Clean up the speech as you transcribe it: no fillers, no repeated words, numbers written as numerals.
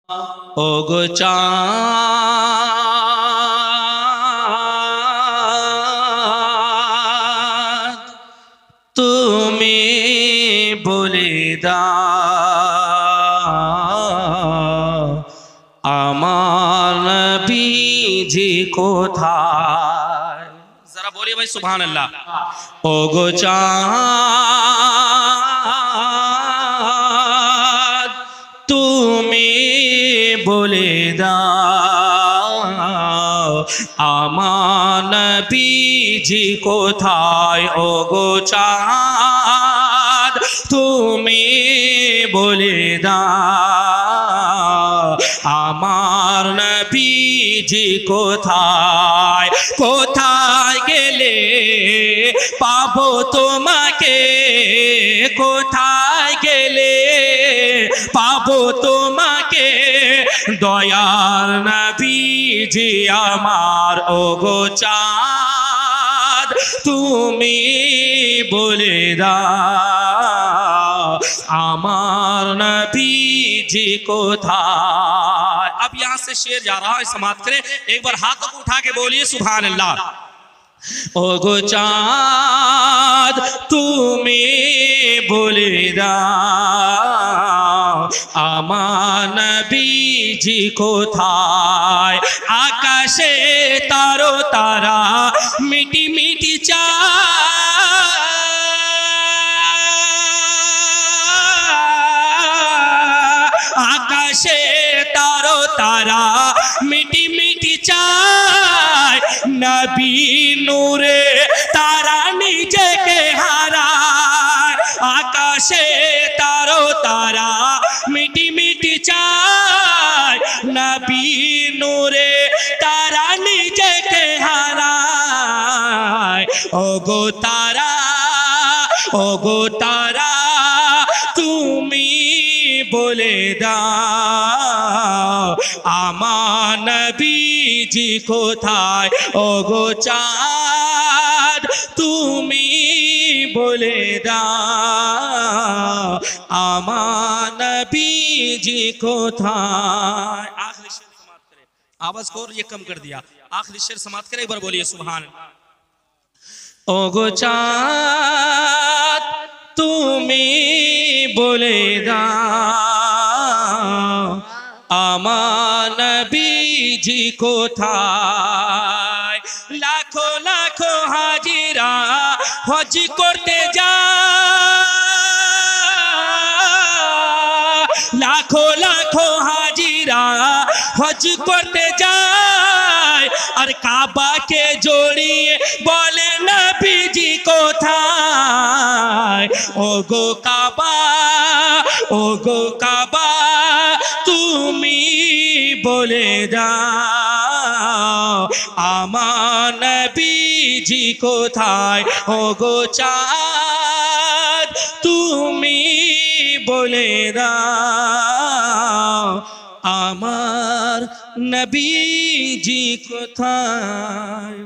ওগো চাঁদ তুমি বলে দাও আমার নবীজি কোথায়। जरा बोलिए भाई सुभान अल्लाह। ओगो चाँद তুমি বলে দাও আমার নবীজি কোথায়। ওগো চাঁদ তুমি বলে দাও আমার নবীজি কোথায়। কোথায় গেলে পাবো তোমাকে, কোথায় গেলে পাবো তোমাকে দয়ার নবীজি আমার। ওগো চাঁদ তুমি বলে দাও আমার नबीजी कोथाय। अब यहाँ से शेर जा रहा है, समाप्त करें। एक बार हाथों को उठा के बोलिए सुभान अल्लाह। ओगो चाँद তুমি বলে দাও আমার নবীজি কোথায়। আকাশে তারো তারা মিটি মিটি আকাশে তারো তারা মিটি মিটি চায় নবী নূরে তারা নিজেকে হারায়। আকাশে তারো তারা মিটি মিটি চায় নবী নূরে তারা নিজেকে হারায়। ওগো তারা, ওগো তারা তুমি বলে দাও আমার নবীজি কোথায়। ওগো চাঁদ তুমি বলে দাও আমার নবীজি কোথায়। आखिरी शेर समाप्त करें। आवाज को ये कम कर दिया। आखिरी शेर समाप्त करें, एक बार बोलिए सुभान। ओगो चाँद তুমি বলে দাও আমার নবীজি কোথায়। লাখো লাখো হাজিরা হজ করতে যায়, লাখো লাখো হাজিরা হজ করতে যায় আর কাবাকে জড়িয়ে বলে নবীজি কোথায়। ওগো কাবা, ওগো কাবা তুমি বলে দাও আমার নবীজি কোথায়। ওগো চাঁদ তুমি বলে দাও আমার নবীজি কোথায়।